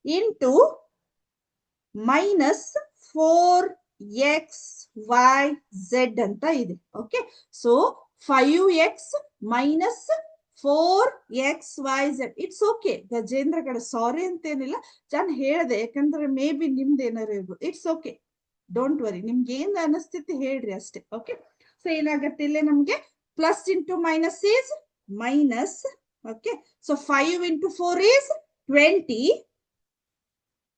into minus 4xyz ಅಂತ ಇದೆ. Okay, so 5x minus 4xyz. It's okay Gajendragad, sorry ಅಂತೇನಿಲ್ಲ, ನಾನು ಹೇಳ್ದೆ ಯಾಕಂದ್ರೆ ಮೇ ಬಿ ನಿಮ್ದು ಏನಾರು ಇರ್ಬೋದು. ಇಟ್ಸ್ ಓಕೆ, ಡೋಂಟ್ ವರಿ, ನಿಮ್ಗೆ ಏನ್ ಅನಿಸ್ತೈತಿ ಹೇಳ್ರಿ ಅಷ್ಟೇ. ಓಕೆ, ಸೊ ಏನಾಗತ್ತೆ ಇಲ್ಲೇ ನಮ್ಗೆ plus into minus is minus. Okay, so 5 into 4 is 20,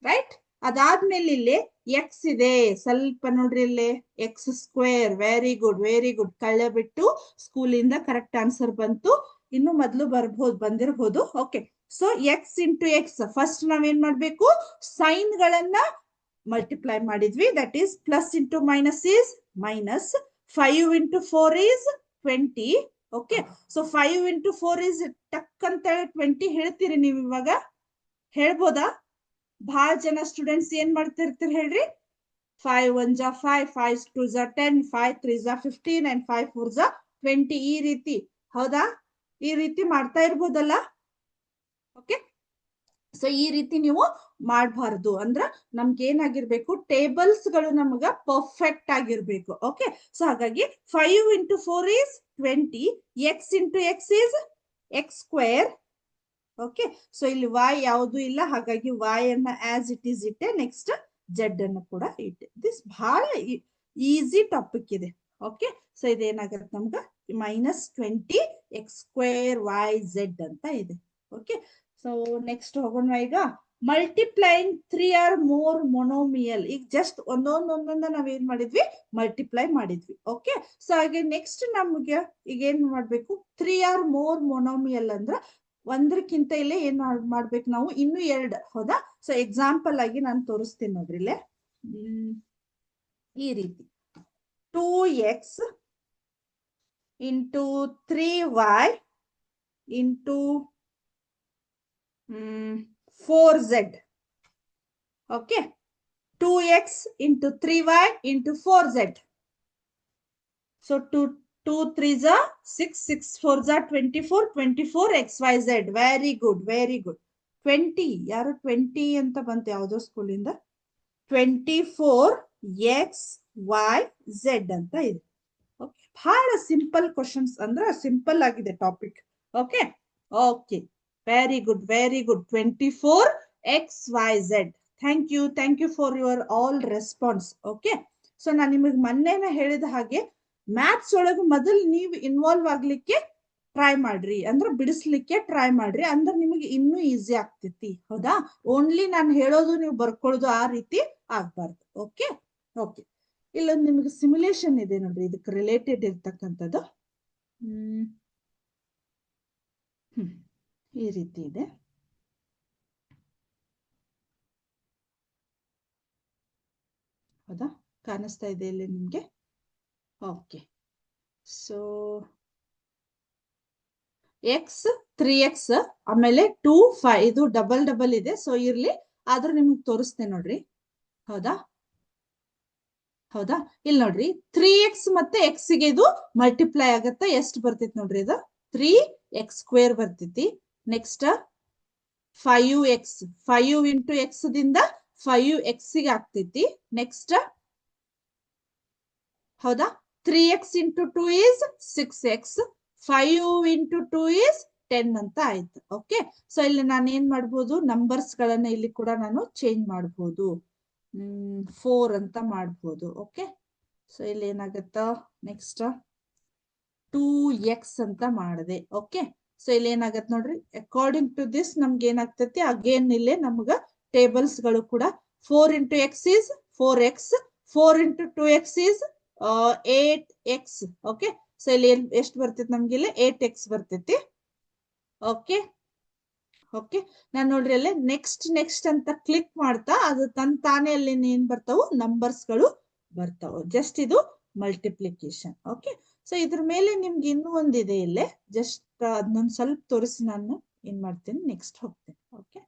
right. ಅದಾದ್ಮೇಲೆ ಇಲ್ಲಿ ಎಕ್ಸ್ ಇದೆ, ಸ್ವಲ್ಪ ನೋಡ್ರಿ ಇಲ್ಲಿ X square. Very good, very good. ಕಳ್ಳ ಬಿಟ್ಟು ಸ್ಕೂಲಿಂದ ಕರೆಕ್ಟ್ ಆನ್ಸರ್ ಬಂತು. ಇನ್ನು ಮೊದ್ಲು ಬಂದಿರಬಹುದು. Okay, so x into X, first ನಾವೇನ್ ಮಾಡ್ಬೇಕು, ಸೈನ್ ಗಳನ್ನ ಮಲ್ಟಿಪ್ಲೈ ಮಾಡಿದ್ವಿ. That is plus into minus is minus. 5 into 4 is 20. Okay, so 5 into 4 is ಟಕ್ ಅಂತ 20 ಹೇಳ್ತೀರಿ ನೀವು ಇವಾಗ? ಹೇಳ್ಬೋದಾ? ಬಹಳ ಜನ ಸ್ಟೂಡೆಂಟ್ಸ್ ಏನ್ ಮಾಡ್ತಿರ್ತೀರಿ ಹೇಳ್ರಿ? 5 1 ಜಾ 5, 5 2 ಜಾ 10, 5 3 ಜಾ 15 and 5 4 ಜಾ 20. ಈ ರೀತಿ, ಹೌದಾ? ಈ ರೀತಿ ಮಾಡ್ತಾ ಇರ್ಬೋದಲ್ಲ? ಓಕೆ, ಸೊ ಈ ರೀತಿ ನೀವು ಮಾಡಬಾರ್ದು. ಅಂದ್ರ ನಮ್ಗೆ ಏನಾಗಿರ್ಬೇಕು, ಟೇಬಲ್ಸ್ ಗಳು ನಮ್ಗ ಪರ್ಫೆಕ್ಟ್ ಆಗಿರ್ಬೇಕು. ಓಕೆ, ಸೊ ಹಾಗಾಗಿ 5 into 4 is 20, x into x is x square. Okay, so ಇಲ್ಲಿ y ಯಾವುದು ಇಲ್ಲ, ಹಾಗಾಗಿ y ಅನ್ನ ಆಸ್ ಇಟ್ ಈಸ್ ಇಟ್ಟೆ. ನೆಕ್ಸ್ಟ್ z ಅನ್ನು ಕೂಡ ಇಟ್ಟೆ. ದಿಸ್ ಬಹಳ ಈಸಿ ಟಾಪಿಕ್ ಇದೆ. ಓಕೆ, ಸೊ ಇದೇನಾಗತ್ತೆ ನಮ್ಗ minus 20 x square y z ಅಂತ ಇದೆ. ಓಕೆ, ಸೊ ನೆಕ್ಸ್ಟ್ ಹೋಗೋಣ ಈಗ. Multiplying 3 or more monomial. ಈಗ ಜಸ್ಟ್ ಒಂದೊಂದ ನಾವೇನ್ ಮಾಡಿದ್ವಿ, ಮಲ್ಟಿಪ್ಲೈ ಮಾಡಿದ್ವಿ. ಓಕೆ, ಸೊ ಹಾಗೆ ನೆಕ್ಸ್ಟ್ ನಮ್ಗೆ ಈಗ ಏನ್ ಮಾಡ್ಬೇಕು, 3 ಆರ್ ಮೋರ್ ಮೊನೋಮಿಯಲ್ ಅಂದ್ರ ಒಂದಕ್ಕಿಂತ ಇಲ್ಲೇ ಏನ್ ಮಾಡ್ಬೇಕು ನಾವು, ಇನ್ನು 2. ಹೌದಾ? ಸೊ ಎಕ್ಸಾಂಪಲ್ ಆಗಿ ನಾನು ತೋರಿಸ್ತೀನಿ ನೋಡ್ರಿ ಇಲ್ಲೇ. ಈ ರೀತಿ 2x into 3y into 4z. Okay, 2x into 3y into 4z. So 2 3 ಜಾ 6, 6 4 ಜಾ 24, 24 xyz. Very good, very good. 20 ಯಾರು 20 ಅಂತ ಬಂತು ಯಾವ್ದೋ ಸ್ಕೂಲಿಂದ. 24 xyz ಅಂತ ಇದೆ. ಓಕೆ, ಬಹಳ ಸಿಂಪಲ್ ಕ್ವಶನ್ಸ್, ಅಂದ್ರೆ ಸಿಂಪಲ್ ಆಗಿದೆ topic. Okay, okay, very good, very good. 24 xyz. Thank you for your all response. Okay, so ನಾನು ನಿಮಗೆ ಮೊನ್ನೆನ ಹೇಳಿದ ಹಾಗೆ ಮ್ಯಾಥ್ಸ್ ಒಳಗೆ ಮೊದಲು ನೀವು ಇನ್ವಾಲ್ವ್ ಆಗ್ಲಿಕ್ಕೆ ಟ್ರೈ ಮಾಡ್ರಿ, ಅಂದ್ರೆ ಬಿಡಿಸ್ಲಿಕ್ಕೆ ಟ್ರೈ ಮಾಡ್ರಿ. ಅಂದ್ರೆ ನಿಮಗೆ ಇನ್ನೂ ಈಸಿ ಆಗ್ತೈತಿ. ಹೌದಾ? ಓನ್ಲಿ ನಾನು ಹೇಳೋದು ನೀವು ಬರ್ಕೊಳ್ಳೋದು ಆ ರೀತಿ ಆಗ್ಬಾರ್ದು. Okay, okay. ಇಲ್ಲೊಂದು ನಿಮಗೆ ಸಿಮ್ಯುಲೇಷನ್ ಇದೆ ನೋಡ್ರಿ, ಇದಕ್ಕೆ ರಿಲೇಟೆಡ್ ಇರ್ತಕ್ಕಂಥದ್ದು. ಈ ರೀತಿ ಇದೆ. ಕಾಣಿಸ್ತಾ ಇದೆ ಇಲ್ಲಿ ನಿಮ್ಗೆ? ಓಕೆ, ಸೊ ಎಕ್ಸ್ 3x ಆಮೇಲೆ 2 5 ಇದು ಡಬಲ್ ಡಬಲ್ ಇದೆ, ಸೊ ಇರ್ಲಿ, ಆದ್ರೂ ನಿಮ್ಗೆ ತೋರಿಸ್ತೇನೆ ನೋಡ್ರಿ. ಹೌದಾ? ಹೌದಾ? ಇಲ್ಲಿ ನೋಡ್ರಿ 3x ಮತ್ತೆ x ಗೆ ಇದು ಮಲ್ಟಿಪ್ಲೈ ಆಗತ್ತೆ. ಎಷ್ಟು ಬರ್ತೈತಿ ನೋಡ್ರಿ? ಇದು 3x² ಬರ್ತೈತಿ. ನೆಕ್ಸ್ಟ್ 5x 5 ಇಂಟು x ದಿಂದ 5x ಗೆ ಆಗ್ತೈತಿ. ನೆಕ್ಸ್ಟ್ ಹೌದಾ? 3x into 2 is 6x, 5 into 2 is 10 ಅಂತ ಆಯ್ತು. ಓಕೆ, ಸೊ ಇಲ್ಲಿ ನಾನು ಏನ್ ಮಾಡ್ಬೋದು, ನಂಬರ್ಸ್ ಗಳನ್ನ ಇಲ್ಲಿ ಕೂಡ ನಾನು ಚೇಂಜ್ ಮಾಡ್ಬೋದು. 4 ಅಂತ ಮಾಡ್ಬೋದು. ಓಕೆ, ಸೊ ಇಲ್ಲಿ ಏನಾಗತ್ತ, ನೆಕ್ಸ್ಟ್ 2x ಅಂತ ಮಾಡಿದೆ. ಓಕೆ, ಸೊ ಇಲ್ಲಿ ಏನಾಗತ್ತೆ ನೋಡ್ರಿ, ಅಕಾರ್ಡಿಂಗ್ ಟು ದಿಸ್ ನಮ್ಗೆ ಏನಾಗ್ತೈತಿ, ಅಗೇನ್ ಇಲ್ಲೇ ನಮ್ಗ ಟೇಬಲ್ಸ್ ಗಳು ಕೂಡ 4 into X is 4x, 4 into 2x is 8x. Okay, so ಇಲ್ಲಿ ಎಷ್ಟು ಬರ್ತೈತಿ ನಮ್ಗೆ? ಇಲ್ಲಿ 8x ಬರ್ತೈತಿ. ಓಕೆ ಓಕೆ, ನಾನ್ ನೋಡ್ರಿ ಅಲ್ಲೇ ನೆಕ್ಸ್ಟ್ ನೆಕ್ಸ್ಟ್ ಅಂತ ಕ್ಲಿಕ್ ಮಾಡ್ತಾ ಅದು ತಾನೇ ಅಲ್ಲಿ ಏನ್ ಬರ್ತಾವು, ನಂಬರ್ಸ್ ಗಳು ಬರ್ತಾವು. ಜಸ್ಟ್ ಇದು ಮಲ್ಟಿಪ್ಲಿಕೇಶನ್. ಓಕೆ, ಸೊ ಇದ್ರ ಮೇಲೆ ನಿಮ್ಗೆ ಇನ್ನೂ ಒಂದಿದೆ ಇಲ್ಲೇ, ಜಸ್ಟ್ ಅದನ್ನೊಂದು ಸ್ವಲ್ಪ ತೋರಿಸಿ ನಾನು ಏನ್ ಮಾಡ್ತೀನಿ, ನೆಕ್ಸ್ಟ್ ಹೋಗ್ತೇನೆ. ಓಕೆ,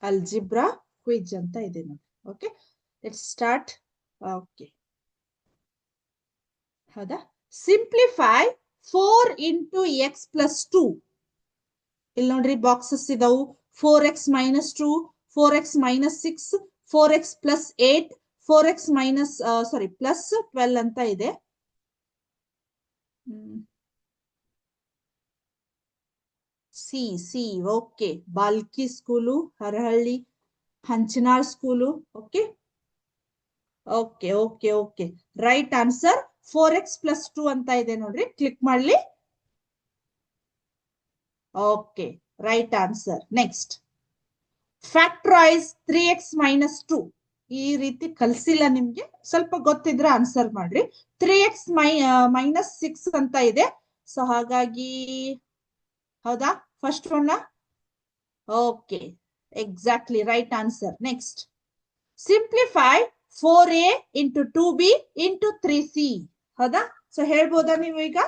ಅಲ್ಜಿಬ್ರಾ ಕ್ವಿಜ್ ಅಂತ ಇದೆ ನೋಡಿ. Okay, let's start. ಓಕೆ, ಹೌದಾ? Simplify 4 into x plus 2. ಇಲ್ಲಿ ನೋಡ್ರಿ ಬಾಕ್ಸಸ್ ಇದಾವು. 4x minus 2, 4x minus 6, 4x plus 8, 4x minus plus 12 ಅಂತ ಇದೆ. See okay, Balki school, Harahalli, Hanchanal school. Okay okay okay okay, right answer 4x plus 2 ಅಂತ ಇದೆ ನೋಡ್ರಿ. ಕ್ಲಿಕ್ ಮಾಡ್ಲಿ. Okay, right answer. Next factorise 3x minus 2. ಈ ರೀತಿ ಕಲ್ಸಿಲ್ಲ ನಿಮ್ಗೆ, ಸ್ವಲ್ಪ ಗೊತ್ತಿದ್ರೆ ಆನ್ಸರ್ ಮಾಡ್ರಿ. 3x ಮೈನಸ್ 6 ಅಂತ ಇದೆ, ಸೊ ಹಾಗಾಗಿ ಹೌದಾ, first one. Okay, exactly right answer. Next simplify 4a into 2b into 3c. ಹೌದಾ? ಸೊ ಹೇಳ್ಬೋದಾ ನೀವು ಈಗ?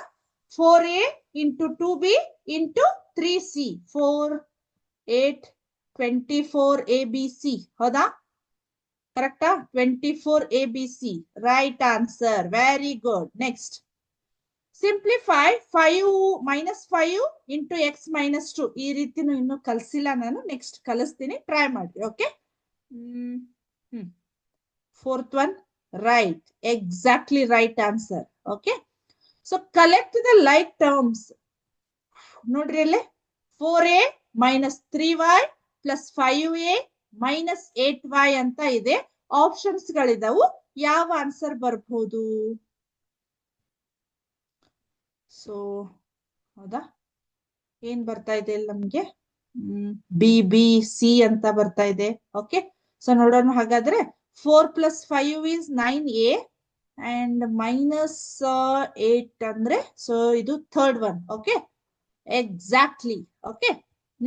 4a into 2b into 3c, 4 8 24 abc. ಹೌದಾ? ಕರೆಕ್ಟಾ? 24 abc, right answer. Very good. Next simplify 5 minus 5 into X minus 2. ಈ ರೀತಿನೂ ಇನ್ನು ಕಲ್ಸಿಲ್ಲ ನಾನು, next ಕಲಿಸ್ತೀನಿ, try ಮಾಡಿ. Okay, fourth one, right, exactly right answer. Okay, so collect the like terms. ನೋಡ್ರಿ ಅಲ್ಲಿ 4a minus 3y plus 5a minus 8y ಅಂತ ಇದೆ. Options ಗಳಿದಾವು, ಯಾವ answer ಬರ್ಬೋದು? ಸೊ ಹೌದಾ, ಏನ್ ಬರ್ತಾ ಇದೆ ಇಲ್ಲಿ ನಮ್ಗೆ? BBC ಅಂತ ಬರ್ತಾ ಇದೆ. ಓಕೆ, ಸೊ ನೋಡೋಣ ಹಾಗಾದ್ರೆ. 4 plus 5 is 9a and minus 8 ಅಂದ್ರೆ, ಸೊ ಇದು third one. Okay, exactly. Okay,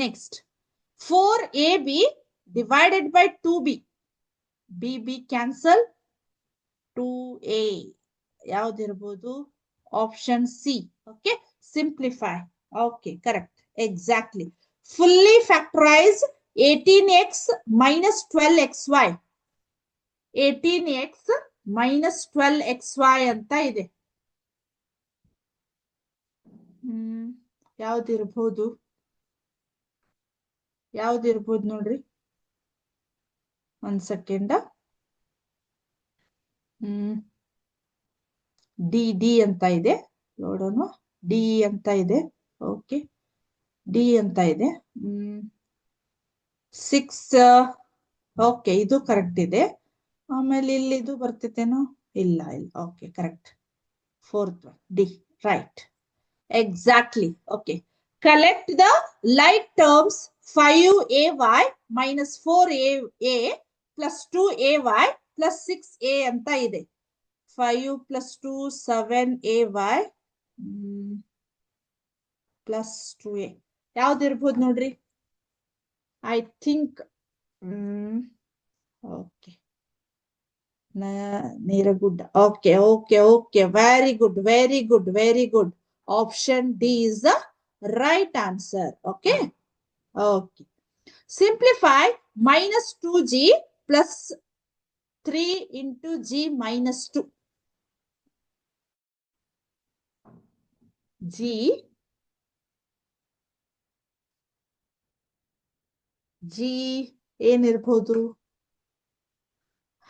next 4ab divided by 2b. bb cancel, 2a ಯಾವ್ದಿರ್ಬೋದು? Option c. Okay, simplify. Okay, correct, exactly. Fully factorise 18x minus 12xy. 18x minus 12xy ಅಂತ ಇದೆ. ಯಾವ್ದಿರ್ಬೋದು? ಯಾವ್ದಿರ್ಬೋದು ನೋಡ್ರಿ, ಒಂದ್ second. D ಅಂತ ಇದೆ, ನೋಡೋಣ. D ಅಂತ ಇದೆ. ಓಕೆ, ಡಿ ಅಂತ ಇದೆ. 6. ಓಕೆ, ಇದು ಕರೆಕ್ಟ್ ಇದೆ. ಆಮೇಲೆ ಇಲ್ಲಿ ಇದು ಬರ್ತಿತ್ತೇನೋ? ಇಲ್ಲ ಇಲ್ಲ. Okay, correct. Fourth one, D, right, exactly. Okay, collect the like terms 5ay minus 4a plus 2ay plus 6a ಅಂತ ಇದೆ. 5 plus 2 7ay plus 2a ಯಾವ್ದಿರ್ಬೋದು ನೋಡ್ರಿ? I think okay Neeragudda. Okay okay okay, very good very good very good. Option d is the right answer. Okay okay. Simplify -2g plus 3 into g minus 2. g ಏನಿರ್ಬೋದು?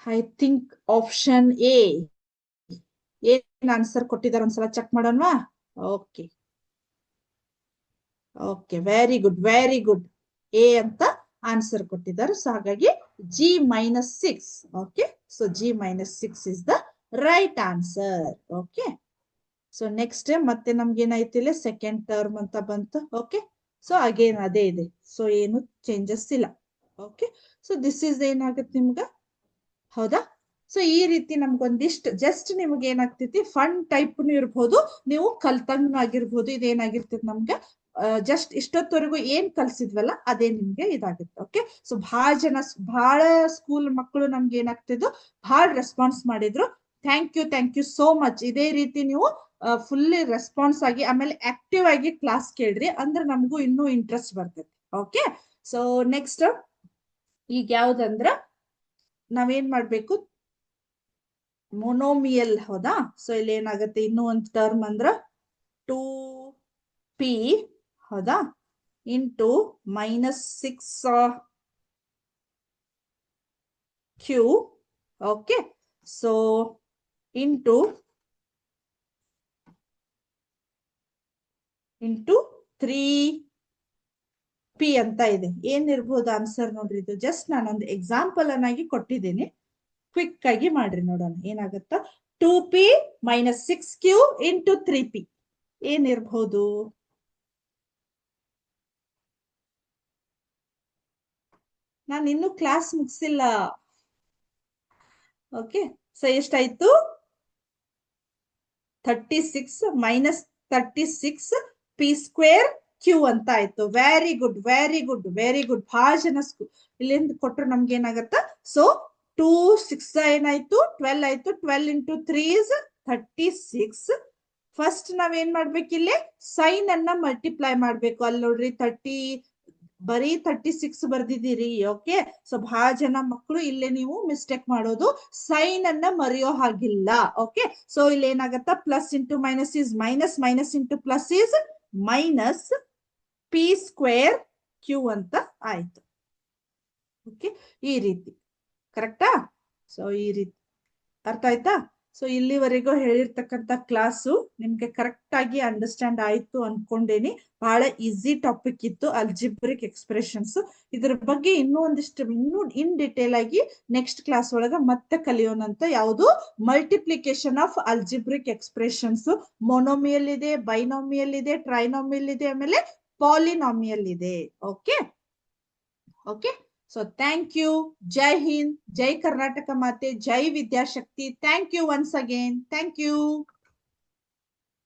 I think option a. ಏನ್ answer ಕೊಟ್ಟಿದ್ದಾರೆ ಒಂದ್ಸಲ check ಮಾಡೋಣವಾ? Okay okay, very good very good. A ಅಂತ answer ಕೊಟ್ಟಿದ್ದಾರೆ. So ಹಾಗಾಗಿ g -6. Okay, so g -6 is the right answer. Okay, so next ಮತ್ತೆ ನಮ್ಗೆ ಏನಾಯ್ತು ಇಲ್ಲಿ ಸೆಕೆಂಡ್ ಟರ್ಮ್ ಅಂತ ಬಂತು. ಓಕೆ, ಸೊ ಅಗೇನ್ ಅದೇ ಇದೆ. ಸೊ ಏನು ಚೇಂಜಸ್ ಇಲ್ಲ. ಓಕೆ, ಸೊ ದಿಸ್ ಇಸ್ ಏನಾಗುತ್ತೆ ನಿಮ್ಗ, ಹೌದಾ? ಸೊ ಈ ರೀತಿ ನಮ್ಗೊಂದಿಷ್ಟು ಜಸ್ಟ್ ನಿಮ್ಗೆ ಏನಾಗ್ತೈತಿ, ಫನ್ ಟೈಪ್ನು ಇರ್ಬೋದು, ನೀವು ಕಲ್ತಂಗ್ ಆಗಿರ್ಬೋದು. ಇದೇನಾಗಿರ್ತೈತಿ ನಮ್ಗೆ ಜಸ್ಟ್ ಇಷ್ಟೊತ್ತವರೆಗೂ ಏನ್ ಕಲ್ಸಿದ್ವಲ್ಲ ಅದೇ ನಿಮ್ಗೆ ಇದಾಗುತ್ತೆ. ಓಕೆ, ಸೊ ಬಹಳ ಸ್ಕೂಲ್ ಮಕ್ಕಳು ನಮ್ಗೆ ಏನಾಗ್ತಿದ್ದು ಬಹಳ ರೆಸ್ಪಾನ್ಸ್ ಮಾಡಿದ್ರು. Thank you so much. ಇದೇ ರೀತಿ ನೀವು ಫುಲ್ಲಿ ರೆಸ್ಪಾನ್ಸ್ ಆಗಿ ಆಮೇಲೆ ಆಕ್ಟಿವ್ ಆಗಿ ಕ್ಲಾಸ್ ಕೇಳ್ರಿ, ಅಂದ್ರೆ ನಮಗೂ ಇನ್ನೂ ಇಂಟ್ರೆಸ್ಟ್ ಬರ್ತೈತಿ. ಓಕೆ, ಸೊ ನೆಕ್ಸ್ಟ್ ಈಗ ಯಾವ್ದಂದ್ರ ನಾವೇನ್ ಮಾಡ್ಬೇಕು, ಮೊನೋಮಿಯಲ್. ಹೌದಾ? ಸೊ ಇಲ್ಲಿ ಏನಾಗುತ್ತೆ, ಇನ್ನೂ ಒಂದು ಟರ್ಮ್ ಅಂದ್ರ 2p, ಹೌದಾ, into -6q. Okay, so into 3p ಅಂತ ಇದೆ. ಏನಿರ್ಬೋದು ಆನ್ಸರ್ ನೋಡ್ರಿ. ಇದು ಜಸ್ಟ್ ನಾನೊಂದು ಎಕ್ಸಾಂಪಲ್ ಅನ್ನಾಗಿ ಕೊಟ್ಟಿದ್ದೀನಿ. ಕ್ವಿಕ್ ಆಗಿ ಮಾಡ್ರಿ, ನೋಡೋಣ ಏನಾಗತ್ತ. 2p - 6q into 3p ಏನಿರ್ಬಹುದು? ನಾನು ಇನ್ನೂ ಕ್ಲಾಸ್ ಮುಗಿಸಿಲ್ಲ. ಓಕೆ, ಸೊ ಎಷ್ಟಾಯ್ತು? 36 - 36p² q ಅಂತ ಆಯ್ತು. Very good very good very good. ಬಹಳ ಜನ ಇಲ್ಲಿಂದ ಕೊಟ್ರು ನಮ್ಗೆ ಏನಾಗತ್ತ. ಸೊ 2 6 ಏನಾಯ್ತು, 12 ಆಯ್ತು. 12 ಇಂಟು 3 ಇಸ್ 36. ಫಸ್ಟ್ ನಾವೇನ್ ಮಾಡ್ಬೇಕು, ಇಲ್ಲಿ ಸೈನ್ ಅನ್ನ ಮಲ್ಟಿಪ್ಲೈ ಮಾಡ್ಬೇಕು. ಅಲ್ಲಿ ನೋಡ್ರಿ ಬರೀ 36 ಬರ್ದಿದ್ದೀರಿ. ಓಕೆ, ಸೊ ಬಹಳ ಜನ ಮಕ್ಕಳು ಇಲ್ಲೇ ನೀವು ಮಿಸ್ಟೇಕ್ ಮಾಡೋದು, ಸೈನ್ ಅನ್ನ ಮರೆಯೋ ಹಾಗಿಲ್ಲ. ಓಕೆ, ಸೊ ಇಲ್ಲಿ ಏನಾಗತ್ತ, plus into minus is minus, minus into plus is minus p² q ಅಂತ ಆಯ್ತು. ಓಕೆ, ಈ ರೀತಿ ಕರೆಕ್ಟಾ? ಸೊ ಈ ರೀತಿ ಅರ್ಥ ಆಯ್ತಾ? ಸೊ ಇಲ್ಲಿವರೆಗೂ ಹೇಳಿರ್ತಕ್ಕಂಥ ಕ್ಲಾಸು ನಿಮ್ಗೆ ಕರೆಕ್ಟ್ ಆಗಿ ಅಂಡರ್ಸ್ಟ್ಯಾಂಡ್ ಆಯ್ತು ಅನ್ಕೊಂಡೇನಿ. ಬಹಳ ಈಸಿ ಟಾಪಿಕ್ ಇತ್ತು, ಅಲ್ಜಿಬ್ರಿಕ್ ಎಕ್ಸ್ಪ್ರೆಷನ್ಸ್. ಇದ್ರ ಬಗ್ಗೆ ಇನ್ನೂ ಇನ್ ಡಿಟೇಲ್ ಆಗಿ ನೆಕ್ಸ್ಟ್ ಕ್ಲಾಸ್ ಒಳಗ ಮತ್ತೆ ಕಲಿಯೋಣಂತ. ಯಾವುದು ಮಲ್ಟಿಪ್ಲಿಕೇಶನ್ ಆಫ್ ಅಲ್ಜಿಬ್ರಿಕ್ ಎಕ್ಸ್ಪ್ರೆಷನ್ಸ್. ಮೊನೋಮಿಯಲ್ ಇದೆ, ಬೈನೋಮಿಯಲ್ ಇದೆ, ಟ್ರೈನೋಮಿಯಲ್ ಇದೆ, ಆಮೇಲೆ ಪಾಲಿನಾಮಿಯಲ್ ಇದೆ. Okay okay, so thank you. Jai Hind, Jai Karnataka Mate, Jai Vidya Shakti. Thank you once again. Thank you.